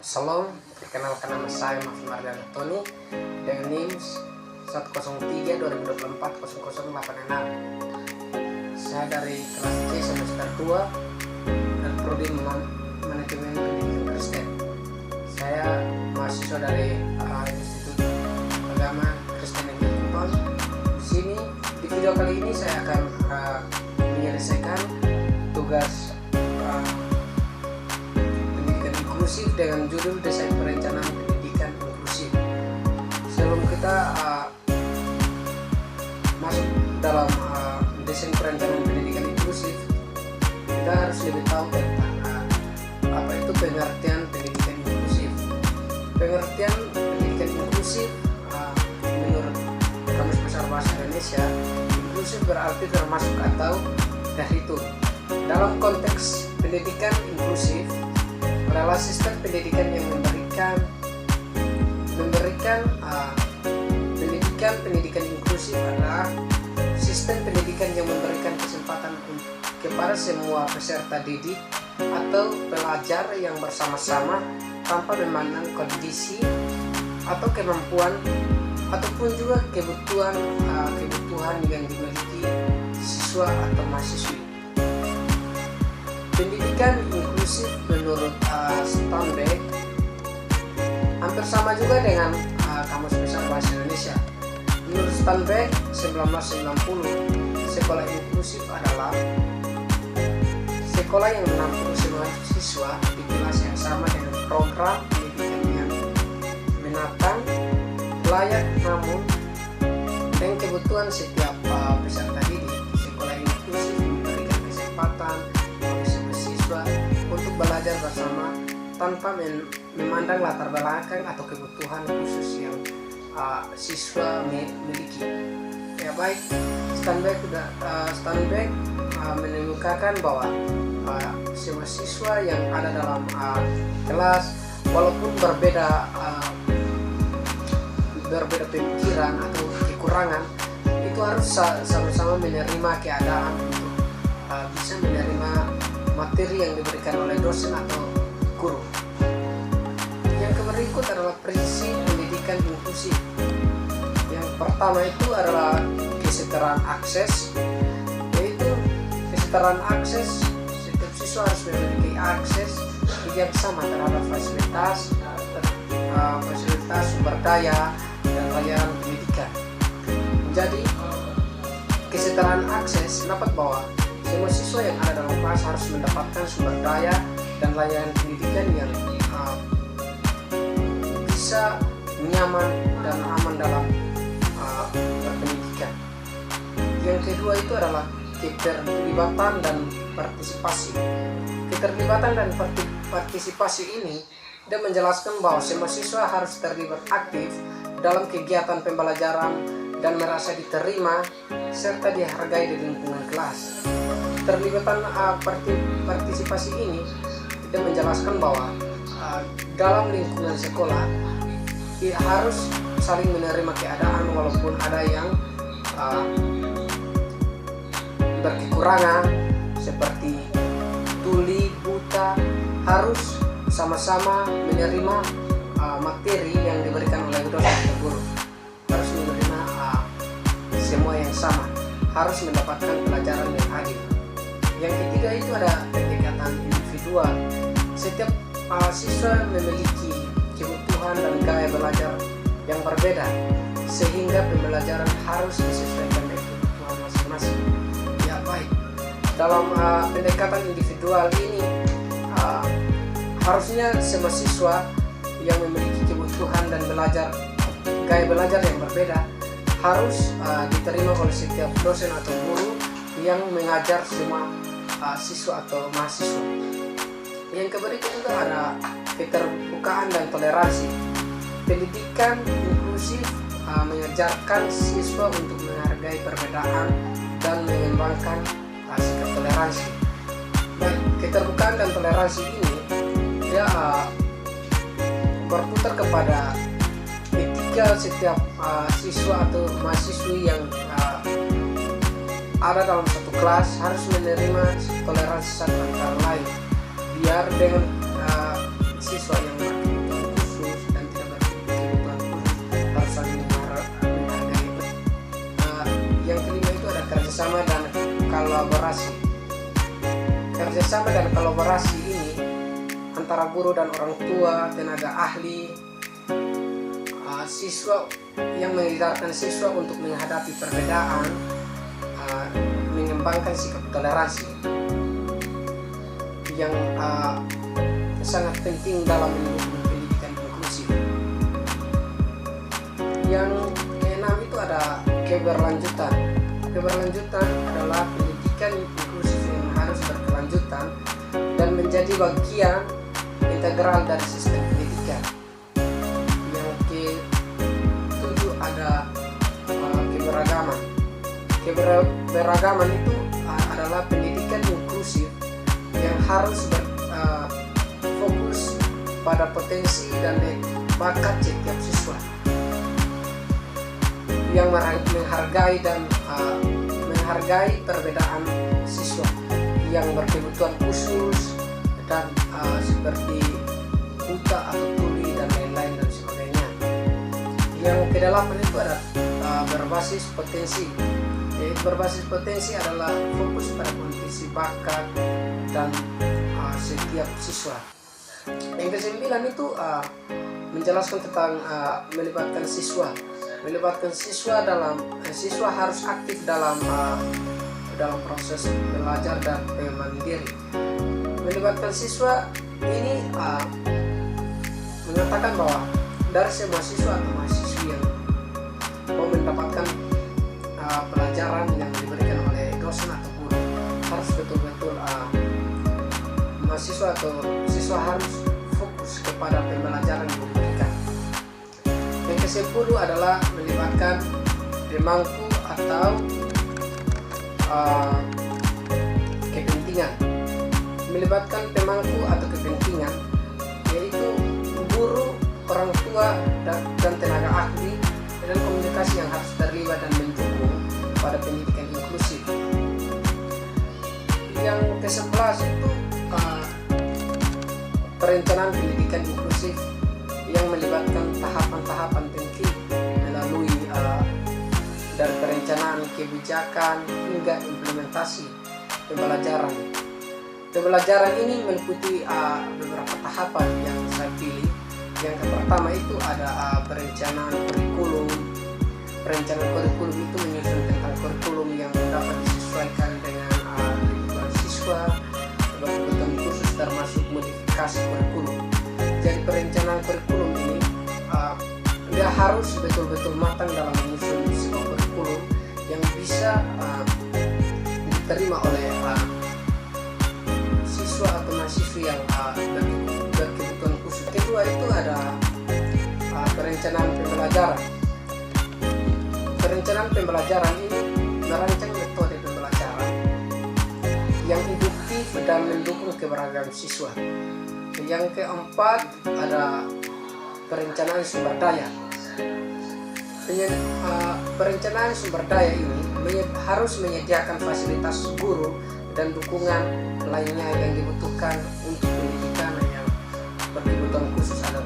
Salam, perkenalkan nama saya Mafi Mardana Tony dengan NIM 103-2024-0086. Saya dari kelas C semester 2 dan prodi manajemen pendidikan Kristen. Saya mahasiswa dari Institut Agama Kristen yang Kupang. Di sini di video kali ini saya akan menyelesaikan tugas inklusif dengan judul desain perencanaan pendidikan inklusif. Sebelum kita masuk dalam desain perencanaan pendidikan inklusif, kita harus lebih tahu tentang apa itu pengertian pendidikan inklusif. Pengertian pendidikan inklusif menurut Kamus Besar Bahasa Indonesia, inklusif berarti termasuk atau terhitung. Dalam konteks pendidikan inklusif adalah sistem pendidikan yang memberikan pendidikan inklusif adalah sistem pendidikan yang memberikan kesempatan kepada semua peserta didik atau pelajar yang bersama-sama tanpa memandang kondisi atau kemampuan ataupun juga kebutuhan yang dimiliki siswa atau mahasiswi. Pendidikan inklusif menurut Sternberg hampir sama juga dengan Kamus Besar Bahasa Indonesia. Menurut Sternberg 1990, sekolah inklusif adalah sekolah yang menampung semua siswa di kelas yang sama dengan program pendidikan yang menatang, layak, namun dengan kebutuhan setiap peserta didik. Sekolah inklusif memberikan kesempatan untuk belajar bersama tanpa memandang latar belakang atau kebutuhan khusus yang siswa miliki. Ya baik, Sternberg mengemukakan bahwa semua siswa yang ada dalam kelas walaupun berbeda pemikiran atau kekurangan itu harus sama-sama menerima keadaan untuk bisa menerima materi yang diberikan oleh dosen atau guru. Yang berikut adalah prinsip pendidikan inklusif. Yang pertama itu adalah kesetaraan akses, yaitu kesetaraan akses. Setiap siswa harus memiliki akses yang sama terhadap fasilitas, sumber daya, dan layanan pendidikan. Jadi kesetaraan akses dapat bahwa semua siswa yang ada dalam kelas harus mendapatkan sumber daya dan layanan pendidikan yang bisa nyaman dan aman dalam berpendidikan. Yang kedua itu adalah keterlibatan dan partisipasi. Keterlibatan dan partisipasi ini dia menjelaskan bahwa semua siswa harus terlibat aktif dalam kegiatan pembelajaran dan merasa diterima serta dihargai di lingkungan kelas. Keterlibatan partisipasi ini tidak menjelaskan bahwa dalam lingkungan sekolah harus saling menerima keadaan walaupun ada yang berkekurangan seperti tuli, buta, harus sama-sama menerima materi yang diberikan oleh dosen dan guru, harus menerima semua yang sama, harus mendapatkan pelajaran yang adil. Yang ketiga itu ada pendekatan individual. Setiap siswa memiliki kebutuhan dan gaya belajar yang berbeda, sehingga pembelajaran harus disesuaikan dengan kebutuhan masing-masing. Ya baik, dalam pendekatan individual ini harusnya semua siswa yang memiliki kebutuhan dan gaya belajar yang berbeda harus diterima oleh setiap dosen atau guru yang mengajar semua siswa atau mahasiswa. Yang berikut juga ada keterbukaan dan toleransi. Pendidikan inklusif mengajarkan siswa untuk menghargai perbedaan dan mengembangkan sikap toleransi. Baik, keterbukaan dan toleransi ini ya berputar kepada etika setiap siswa atau mahasiswi yang ada dalam satu kelas harus menerima toleransi satu antara lain, biar dengan siswa yang menciptakan kolaborasi ini antara guru dan orang tua, tenaga ahli, siswa, yang mengajarkan siswa untuk menghadapi perbedaan, mengembangkan sikap toleransi yang sangat penting dalam mendukung pendidikan inklusif. Yang keenam itu ada keberlanjutan. Keberlanjutan adalah pendidikan inklusif yang harus berkelanjutan dan menjadi bagian integral dari sistem pendidikan. Yang ketujuh ada keberagaman. Keberagaman itu adalah pendidikan inklusif yang harus fokus pada potensi dan bakat setiap siswa, yang menghargai perbedaan siswa yang berkebutuhan khusus dan seperti buta atau tuli dan lain-lain dan sebagainya. Yang kedelapan itu ada berbasis potensi. Yaitu berbasis potensi adalah fokus pada kondisi bakat dan setiap siswa. Yang kesembilan itu menjelaskan tentang melibatkan siswa. Melibatkan siswa siswa harus aktif dalam proses belajar dan mandiri. Melibatkan siswa ini mengatakan bahwa dari semua siswa atau mahasiswa yang mau mendapatkan pelajaran yang diberikan oleh dosen atau guru, harus betul-betul mahasiswa atau siswa harus fokus kepada pembelajaran yang diberikan. Yang ke-10 adalah melibatkan pemangku atau kepentingan. Melibatkan pemangku atau kepentingan yaitu guru, orang tua, dan tenaga ahli dan komunikasi yang harus terlibat dan mendukung pada pendidikan inklusif. Yang ke-11 itu perencanaan pendidikan inklusif yang melibatkan tahapan-tahapan penting melalui dari perencanaan kebijakan hingga implementasi pembelajaran. Pembelajaran ini meliputi beberapa tahapan yang saya pilih. Yang pertama itu ada perencanaan kurikulum. Perencanaan kurikulum itu menyusun tentang kurikulum yang dapat disesuaikan dengan kebutuhan siswa, kebutuhan khusus termasuk modifikasi kurikulum. Jadi perencanaan kurikulum ini dia harus betul-betul matang dalam menyusun sebuah kurikulum yang bisa diterima oleh siswa atau mahasiswa yang berkebutuhan khusus. Kedua itu ada perencanaan pembelajaran. Perencanaan pembelajaran ini merancang metode pembelajaran yang induktif dan mendukung keberagaman siswa. Yang keempat ada perencanaan sumber daya. Perencanaan sumber daya ini harus menyediakan fasilitas guru dan dukungan lainnya yang dibutuhkan untuk pendidikan yang berkebutuhan khusus ada.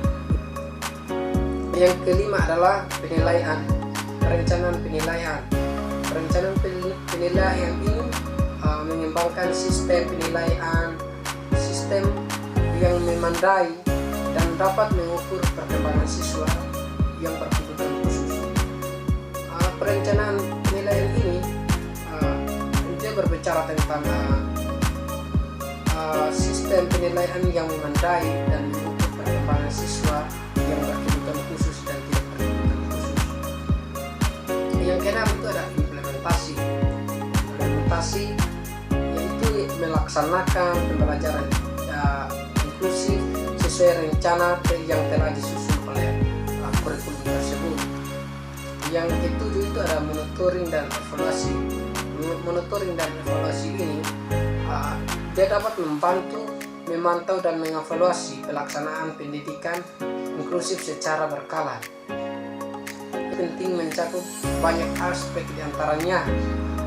Yang kelima adalah penilaian. Perencanaan penilaian. Perencanaan penilaian ini mengembangkan sistem penilaian, sistem yang memandai dan dapat mengukur perkembangan siswa yang berkebutuhan khusus. Perencanaan penilaian ini dia berbicara tentang sistem penilaian yang memandai dan mengukur perkembangan siswa yang berkebutuhan khusus dan tidak berkebutuhan khusus. Yang keenam itu ada implementasi. Implementasi yaitu melaksanakan pembelajaran inklusif sesuai rencana yang telah disusun oleh kurikulum tersebut. Yang ketujuh itu ada monitoring dan evaluasi. Monitoring dan evaluasi ini dia dapat memantau dan mengevaluasi pelaksanaan pendidikan inklusif secara berkala. Penting mencakup banyak aspek diantaranya.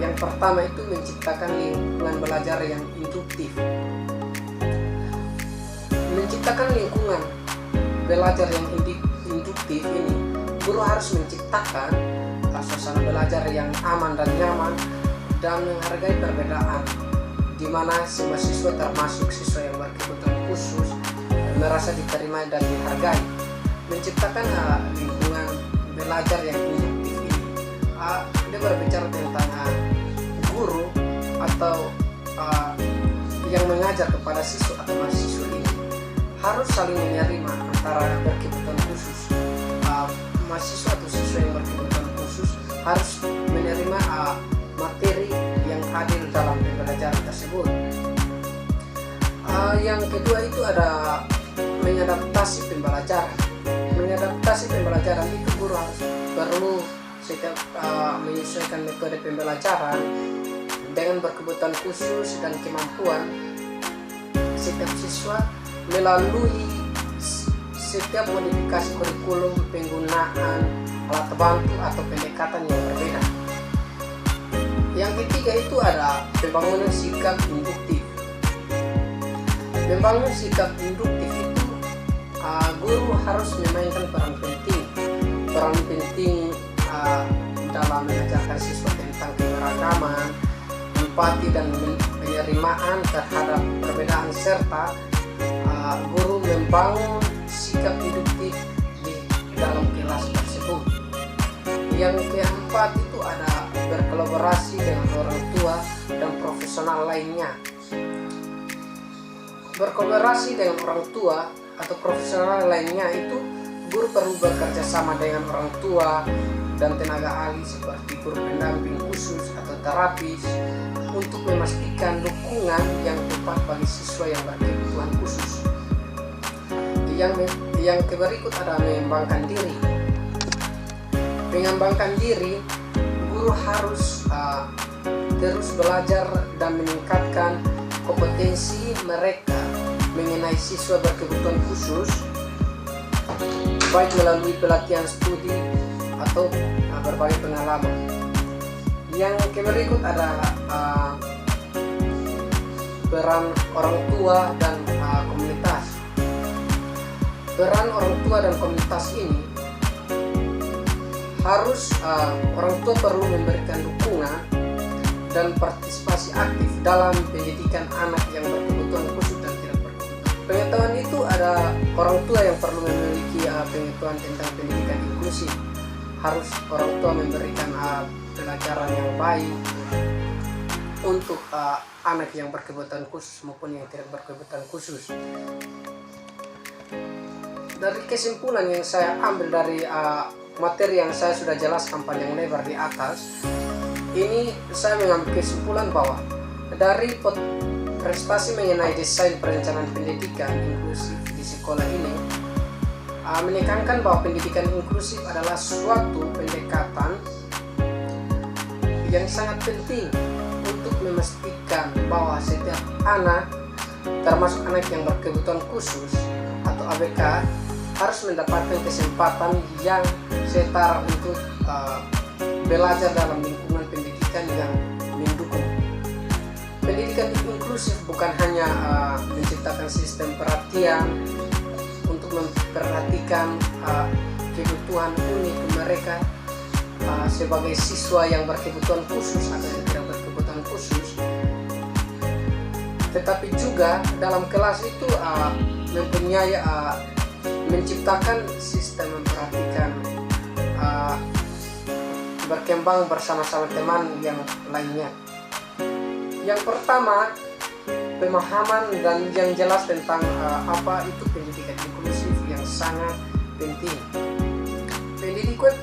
Yang pertama itu menciptakan lingkungan belajar yang induktif. Menciptakan lingkungan belajar yang induktif ini, guru harus menciptakan suasana belajar yang aman dan nyaman dan menghargai perbedaan di mana semua siswa termasuk siswa yang berkebutuhan khusus merasa diterima dan dihargai, menciptakan lingkungan belajar yang kondusif ini. Dia berbicara tentang guru atau yang mengajar kepada siswa atau mahasiswa ini harus saling menerima antara berkebutuhan khusus. Mahasiswa atau siswa yang berkebutuhan khusus harus menerima materi yang adil dalam pembelajaran tersebut. Yang kedua itu ada mengadaptasi pembelajaran. Mengadaptasi pembelajaran itu guru harus perlu setiap menyesuaikan metode pembelajaran dengan berkebutuhan khusus dan kemampuan setiap siswa melalui setiap modifikasi kurikulum, penggunaan alat bantu atau pendekatan yang berbeda. Yang ketiga itu ada pembangunan sikap induktif. Membangun sikap induktif itu guru harus memainkan peran penting dalam mengajarkan siswa tentang keberagaman, empati dan penerimaan terhadap perbedaan, serta guru membangun sikap induktif di dalam kelas tersebut. Yang keempat itu ada berkolaborasi dengan orang tua dan profesional lainnya. Berkolaborasi dengan orang tua atau profesional lainnya itu guru perlu bekerja sama dengan orang tua dan tenaga ahli seperti guru pendamping khusus atau terapis untuk memastikan dukungan yang tepat bagi siswa yang berkebutuhan khusus. Yang berikut ada mengembangkan diri. Mengembangkan diri, guru harus terus belajar dan meningkatkan kompetensi mereka mengenai siswa berkebutuhan khusus, baik melalui pelatihan studi atau berbagai pengalaman. Yang berikut ada peran orang tua dan komunitas. Peran orang tua dan komunitas ini harus orang tua perlu memberikan dukungan dan partisipasi aktif dalam pendidikan anak yang berkebutuhan khusus dan tidak berkebutuhan. Pengetahuan itu ada orang tua yang perlu memiliki pengetahuan tentang pendidikan inklusif. Harus orang tua memberikan pelajaran yang baik untuk anak yang berkebutuhan khusus maupun yang tidak berkebutuhan khusus. Dari kesimpulan yang saya ambil dari materi yang saya sudah jelaskan panjang lebar di atas, ini saya mengambil kesimpulan bahwa dari prestasi mengenai desain perencanaan pendidikan inklusif di sekolah ini menekankan bahwa pendidikan inklusif adalah suatu pendekatan yang sangat penting untuk memastikan bahwa setiap anak, termasuk anak yang berkebutuhan khusus atau ABK, harus mendapatkan kesempatan yang setara untuk belajar dalam lingkungan pendidikan yang mendukung. Pendidikan inklusif bukan hanya menciptakan sistem perhatian untuk memperhatikan kebutuhan unik mereka sebagai siswa yang berkebutuhan khusus atau yang tidak berkebutuhan khusus, tetapi juga dalam kelas itu mempunyai menciptakan sistem memperhatikan berkembang bersama-sama teman yang lainnya. Yang pertama, pemahaman dan yang jelas tentang apa itu pendidikan inklusif yang sangat penting.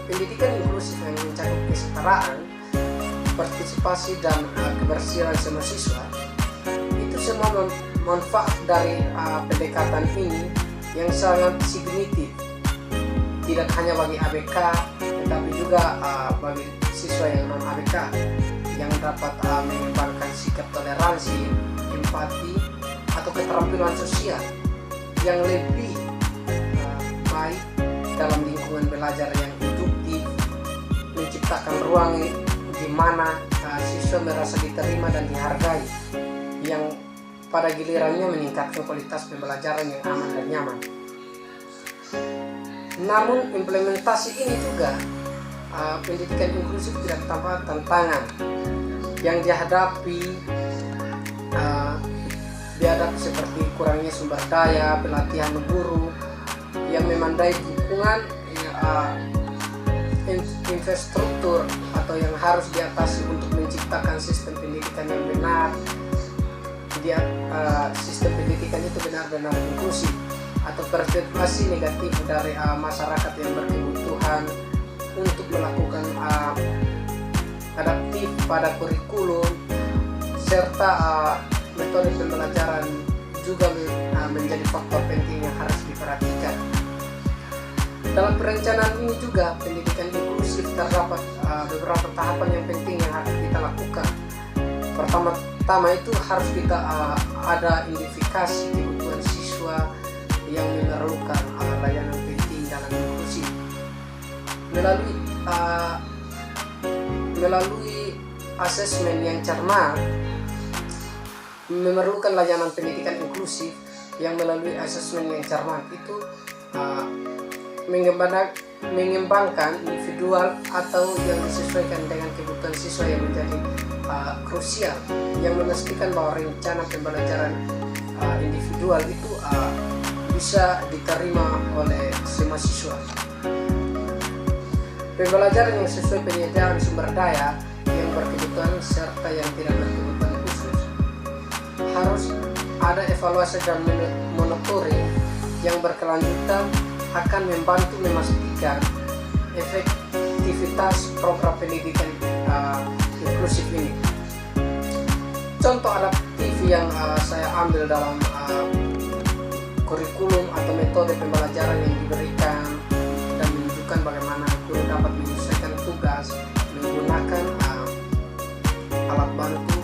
Pendidikan inklusif yang mencakup kesetaraan, partisipasi dan kebersihan semua siswa, itu semua manfaat dari pendekatan ini yang sangat signifikan, tidak hanya bagi ABK tetapi juga bagi siswa yang non ABK yang dapat mengembangkan sikap toleransi, empati atau keterampilan sosial yang lebih baik dalam lingkungan belajar yang induktif, menciptakan ruang di mana siswa merasa diterima dan dihargai, yang pada gilirannya meningkatkan kualitas pembelajaran yang aman dan nyaman. Namun implementasi ini juga pendidikan inklusif tidak tanpa tantangan yang dihadapi biadab seperti kurangnya sumber daya, pelatihan guru yang memandai lingkungan, infrastruktur atau yang harus diatasi untuk menciptakan sistem pendidikan yang benar. Sistem pendidikan itu benar-benar inklusif, atau persepsi negatif dari masyarakat yang berkebutuhan untuk melakukan adaptif pada kurikulum, serta metode pembelajaran juga menjadi faktor penting yang harus diperhatikan. Dalam perencanaan ini juga pendidikan inklusif terdapat beberapa tahapan yang penting yang harus kita lakukan. Pertama itu harus kita ada identifikasi kebutuhan siswa yang memerlukan layanan penting dalam inklusi melalui asesmen yang cermat. Memerlukan layanan pendidikan inklusif yang melalui asesmen yang cermat itu mengembangkan individual atau yang disesuaikan dengan kebutuhan siswa yang menjadi krusial, yang memastikan bahwa rencana pembelajaran individual itu bisa diterima oleh semua siswa. Pembelajaran yang sesuai penyediaan sumber daya yang berkebutuhan serta yang tidak berkebutuhan khusus. Harus ada evaluasi dan monitoring yang berkelanjutan akan membantu memastikan efektivitas program pendidikan inklusif ini. Contoh adaptif yang saya ambil dalam kurikulum atau metode pembelajaran yang diberikan dan menunjukkan bagaimana guru dapat menyelesaikan tugas menggunakan alat bantu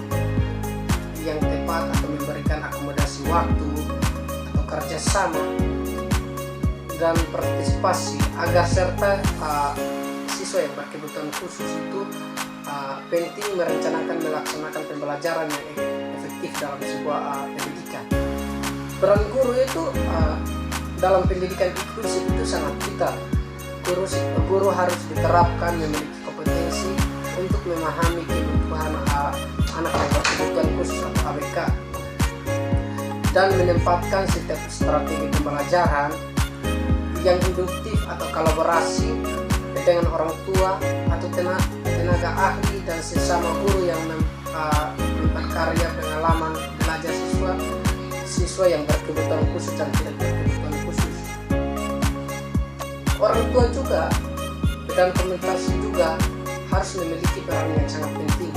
yang tepat atau memberikan akomodasi waktu atau kerjasama dan partisipasi agar serta siswa yang berkebutuhan khusus itu penting merencanakan melaksanakan pembelajaran yang efektif dalam sebuah pendidikan. Peran guru itu dalam pendidikan inklusif itu sangat vital. Guru harus diterapkan memiliki kompetensi untuk memahami kebutuhan anak yang berkebutuhan khusus atau ABK dan menempatkan setiap strategi pembelajaran yang induktif atau kolaborasi dengan orang tua atau tenaga ahli dan sesama guru yang memperkarya pengalaman belajar siswa yang berkebutuhan khusus dan tidak berkebutuhan khusus. Orang tua juga dan komunitas juga harus memiliki peran yang sangat penting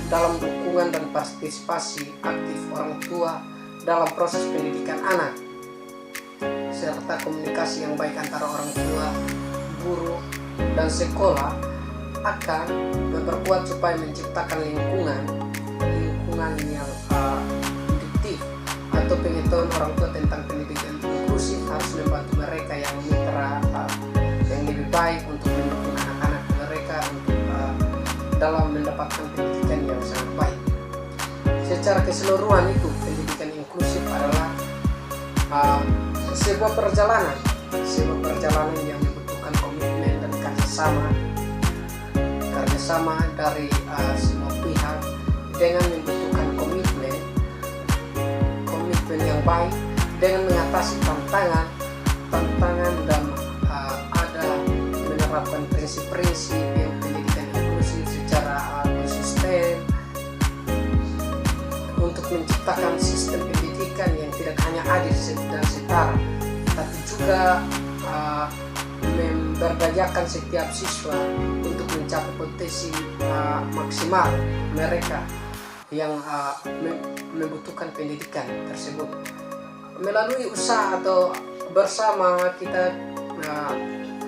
dalam dukungan dan partisipasi aktif orang tua dalam proses pendidikan anak, serta komunikasi yang baik antara orang tua, guru, dan sekolah akan memperkuat supaya menciptakan lingkungan yang induktif atau pengetahuan orang tua tentang pendidikan inklusif harus membantu mereka yang mitra yang lebih baik untuk mendukung anak-anak mereka untuk dalam mendapatkan pendidikan yang sangat baik. Secara keseluruhan itu pendidikan inklusif adalah sebuah perjalanan yang membutuhkan komitmen dan kerjasama dari semua pihak dengan membutuhkan komitmen yang baik dengan mengatasi tantangan dan ada menerapkan prinsip-prinsip yang pendidikan inklusif secara konsisten untuk menciptakan sistem pendidikan yang tidak hanya adil dan setara, tapi juga memberdayakan setiap siswa untuk mencapai potensi maksimal mereka yang membutuhkan pendidikan tersebut. Melalui usaha atau bersama kita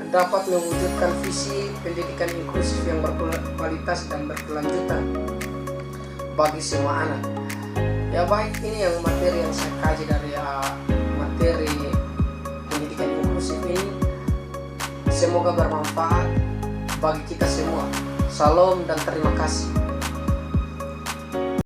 dapat mewujudkan visi pendidikan inklusif yang berkualitas dan berkelanjutan bagi semua anak. Ya baik, ini yang materi yang saya kaji dari materi pendidikan inklusif ini. Semoga bermanfaat bagi kita semua. Salam dan terima kasih.